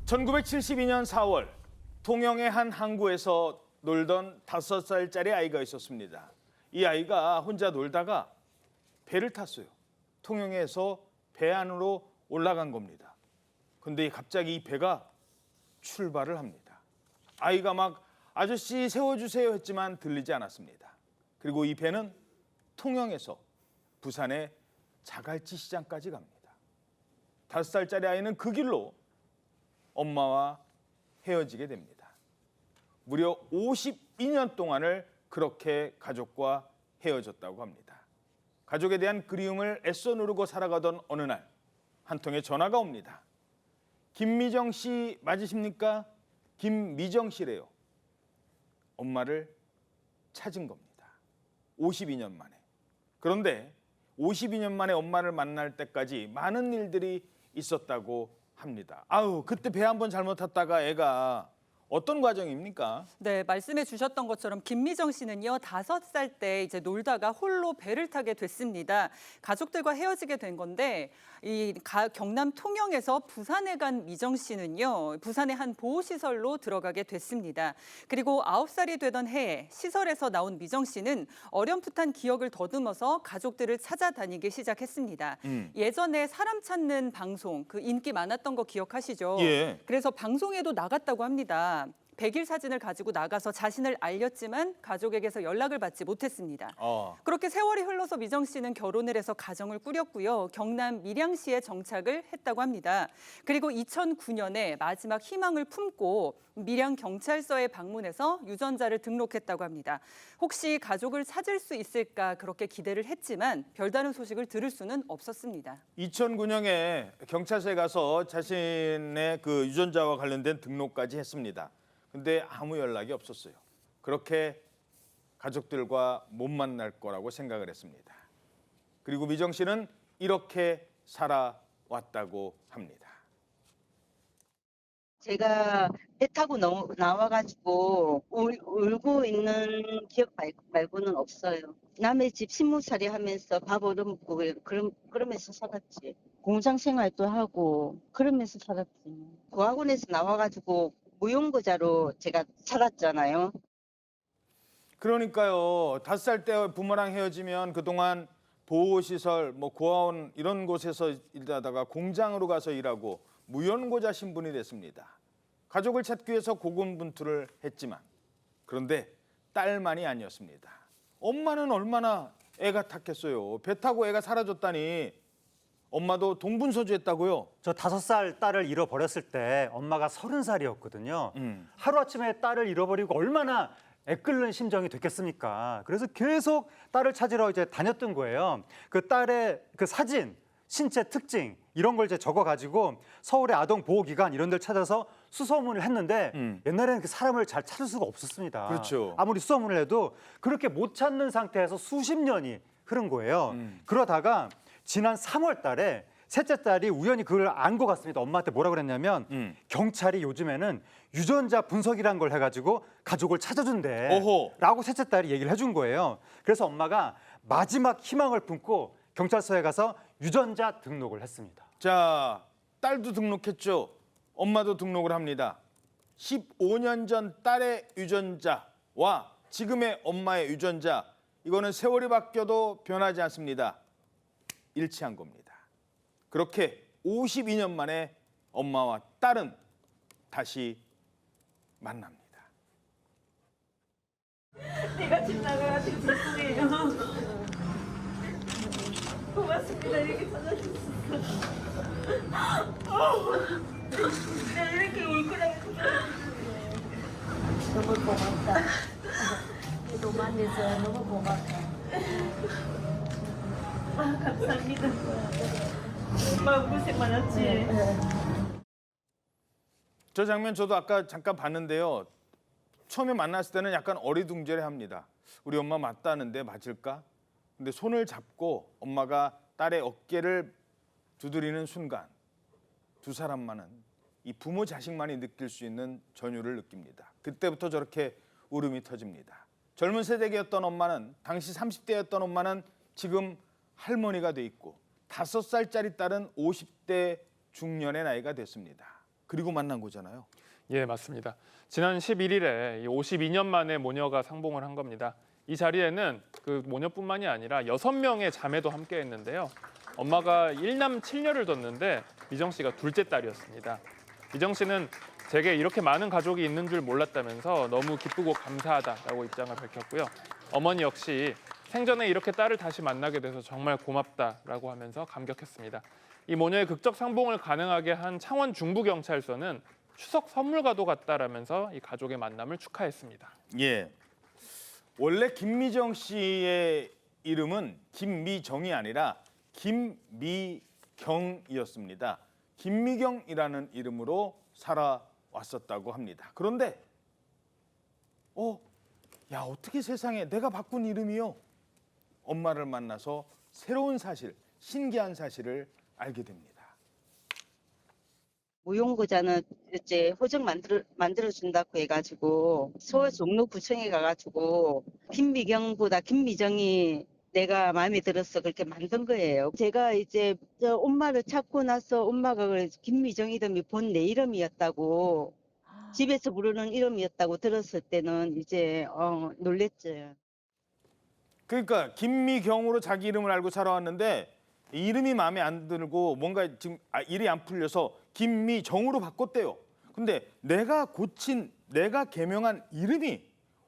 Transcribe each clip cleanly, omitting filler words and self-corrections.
1972년 4월 통영의 한 항구에서 놀던 5살짜리 아이가 있었습니다. 이 아이가 혼자 놀다가 배를 탔어요. 통영에서 배 안으로 올라간 겁니다. 근데 갑자기 이 배가 출발을 합니다. 아이가 막 아저씨 세워주세요 했지만 들리지 않았습니다. 그리고 이 배는 통영에서 부산의 자갈치 시장까지 갑니다. 5살짜리 아이는 그 길로 엄마와 헤어지게 됩니다. 무려 52년 동안을 그렇게 가족과 헤어졌다고 합니다. 가족에 대한 그리움을 애써 누르고 살아가던 어느 날 한 통의 전화가 옵니다. 김미정 씨 맞으십니까? 김미정 씨래요. 엄마를 찾은 겁니다. 52년 만에. 그런데 52년 만에 엄마를 만날 때까지 많은 일들이 있었다고 합니다. 아우, 그때 배 한 번 잘못 탔다가 애가 어떤 과정입니까? 네, 말씀해 주셨던 것처럼 김미정 씨는요, 5살 때 이제 놀다가 홀로 배를 타게 됐습니다. 가족들과 헤어지게 된 건데 경남 통영에서 부산에 간 미정 씨는요, 부산의 한 보호시설로 들어가게 됐습니다. 그리고 9살이 되던 해에 시설에서 나온 미정 씨는 어렴풋한 기억을 더듬어서 가족들을 찾아다니기 시작했습니다. 예전에 사람 찾는 방송, 그 인기 많았던 거 기억하시죠? 예. 그래서 방송에도 나갔다고 합니다. 100일 사진을 가지고 나가서 자신을 알렸지만 가족에게서 연락을 받지 못했습니다. 그렇게 세월이 흘러서 미정 씨는 결혼을 해서 가정을 꾸렸고요. 경남 밀양시에 정착을 했다고 합니다. 그리고 2009년에 마지막 희망을 품고 밀양경찰서에 방문해서 유전자를 등록했다고 합니다. 혹시 가족을 찾을 수 있을까 그렇게 기대를 했지만 별다른 소식을 들을 수는 없었습니다. 2009년에 경찰서에 가서 자신의 그 유전자와 관련된 등록까지 했습니다. 근데 아무 연락이 없었어요. 그렇게 가족들과 못 만날 거라고 생각을 했습니다. 그리고 미정 씨는 이렇게 살아왔다고 합니다. 제가 배 타고 나와가지고 울고 있는 기억 말고는 없어요. 남의 집 식모살이 하면서 밥 얻어먹고 그러면서 살았지. 공장 생활도 하고 그러면서 살았지. 고학원에서 나와가지고 무용고자로 제가 살았잖아요. 그러니까요. 5살 때 부모랑 헤어지면 그동안 보호시설, 고아원 이런 곳에서 일하다가 공장으로 가서 일하고 무연고자 신분이 됐습니다. 가족을 찾기 위해서 고군분투를 했지만 그런데 딸만이 아니었습니다. 엄마는 얼마나 애가 탔겠어요. 배 타고 애가 사라졌다니. 엄마도 동분서주했다고요? 저 5살 딸을 잃어버렸을 때 엄마가 30살이었거든요. 하루아침에 딸을 잃어버리고 얼마나 애끓는 심정이 됐겠습니까? 그래서 계속 딸을 찾으러 이제 다녔던 거예요. 그 딸의 그 사진, 신체 특징 이런 걸 이제 적어가지고 서울의 아동보호기관 이런 데를 찾아서 수소문을 했는데 옛날에는 그 사람을 잘 찾을 수가 없었습니다. 그렇죠. 아무리 수소문을 해도 그렇게 못 찾는 상태에서 수십 년이 흐른 거예요. 그러다가 지난 3월 달에 셋째 딸이 우연히 그걸 안 것 같습니다. 엄마한테 뭐라 그랬냐면 경찰이 요즘에는 유전자 분석이란 걸 해가지고 가족을 찾아준대 라고 셋째 딸이 얘기를 해준 거예요. 그래서 엄마가 마지막 희망을 품고 경찰서에 가서 유전자 등록을 했습니다. 자, 딸도 등록했죠. 엄마도 등록을 합니다. 15년 전 딸의 유전자와 지금의 엄마의 유전자, 이거는 세월이 바뀌어도 변하지 않습니다. 일치한 겁니다. 그렇게 52년 만에 엄마와 딸은 다시 만납니다. 내가 집 나가가지고 죄송해요. 고맙습니다. 이렇게 찾아주셔서. 내가 이렇게 울 거라고 너무 고맙다. 너도 만나서 너무 고맙다. 감사합니다. 마음고생 많았지. 저 장면 저도 아까 잠깐 봤는데요. 처음에 만났을 때는 약간 어리둥절해합니다. 우리 엄마 맞다는데 맞을까? 근데 손을 잡고 엄마가 딸의 어깨를 두드리는 순간 두 사람만은 이 부모 자식만이 느낄 수 있는 전율을 느낍니다. 그때부터 저렇게 울음이 터집니다. 젊은 세대였던 엄마는, 당시 30대였던 엄마는 지금 할머니가 돼 있고 5살짜리 딸은 50대 중년의 나이가 됐습니다. 그리고 만난 거잖아요. 예, 맞습니다. 지난 11일에 52년 만에 모녀가 상봉을 한 겁니다. 이 자리에는 그 모녀뿐만이 아니라 6명의 자매도 함께 했는데요. 엄마가 1남 7녀를 뒀는데 미정 씨가 둘째 딸이었습니다. 미정 씨는 제게 이렇게 많은 가족이 있는 줄 몰랐다면서 너무 기쁘고 감사하다라고 입장을 밝혔고요. 어머니 역시 생전에 이렇게 딸을 다시 만나게 돼서 정말 고맙다라고 하면서 감격했습니다. 이 모녀의 극적 상봉을 가능하게 한 창원 중부경찰서는 추석 선물과도 같다라면서 이 가족의 만남을 축하했습니다. 예. 원래 김미정 씨의 이름은 김미정이 아니라 김미경이었습니다. 김미경이라는 이름으로 살아왔었다고 합니다. 그런데 야, 어떻게 세상에 내가 바꾼 이름이요? 엄마를 만나서 새로운 사실, 신기한 사실을 알게 됩니다. 무용고자는 이제 호적 만들어 준다고 해가지고 서울 종로구청에 가가지고 김미경보다 김미정이 내가 마음에 들어서 그렇게 만든 거예요. 제가 이제 저 엄마를 찾고 나서 엄마가 김미정 이름이 본 내 이름이었다고, 집에서 부르는 이름이었다고 들었을 때는 이제 놀랬죠. 그러니까 김미경으로 자기 이름을 알고 살아왔는데 이름이 마음에 안 들고 뭔가 지금 일이 안 풀려서 김미정으로 바꿨대요. 근데 내가 개명한 이름이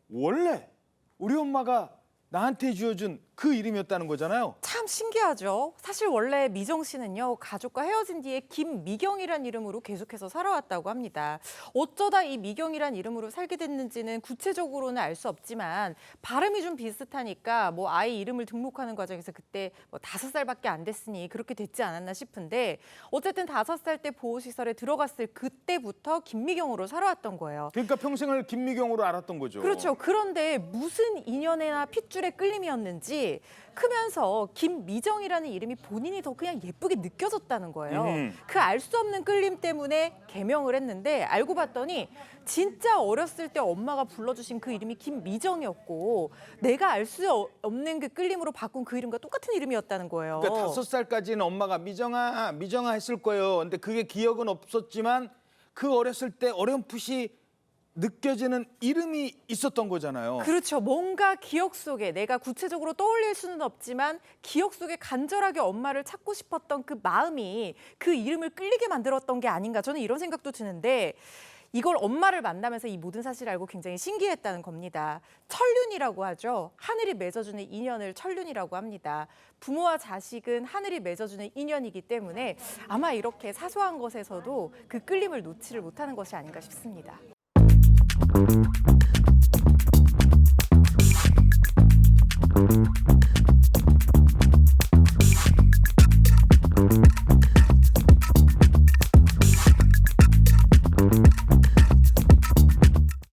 원래 우리 엄마가 나한테 지어준 그 이름이었다는 거잖아요. 참 신기하죠. 사실 원래 미정 씨는요, 가족과 헤어진 뒤에 김미경이란 이름으로 계속해서 살아왔다고 합니다. 어쩌다 이 미경이란 이름으로 살게 됐는지는 구체적으로는 알 수 없지만 발음이 좀 비슷하니까 뭐 아이 이름을 등록하는 과정에서 그때 뭐 5살밖에 안 됐으니 그렇게 됐지 않았나 싶은데, 어쨌든 5살 때 보호시설에 들어갔을 그때부터 김미경으로 살아왔던 거예요. 그러니까 평생을 김미경으로 알았던 거죠. 그렇죠. 그런데 무슨 인연이나 핏줄의 끌림이었는지 크면서 김미정이라는 이름이 본인이 더 그냥 예쁘게 느껴졌다는 거예요. 그 알 수 없는 끌림 때문에 개명을 했는데 알고 봤더니 진짜 어렸을 때 엄마가 불러주신 그 이름이 김미정이었고, 내가 알 수 없는 그 끌림으로 바꾼 그 이름과 똑같은 이름이었다는 거예요. 그러니까 5살까지는 엄마가 미정아 했을 거예요. 근데 그게 기억은 없었지만 그 어렸을 때 어렴풋이 느껴지는 이름이 있었던 거잖아요. 그렇죠. 뭔가 기억 속에, 내가 구체적으로 떠올릴 수는 없지만 기억 속에 간절하게 엄마를 찾고 싶었던 그 마음이 그 이름을 끌리게 만들었던 게 아닌가, 저는 이런 생각도 드는데, 이걸 엄마를 만나면서 이 모든 사실을 알고 굉장히 신기했다는 겁니다. 천륜이라고 하죠. 하늘이 맺어주는 인연을 천륜이라고 합니다. 부모와 자식은 하늘이 맺어주는 인연이기 때문에 아마 이렇게 사소한 것에서도 그 끌림을 놓지를 못하는 것이 아닌가 싶습니다.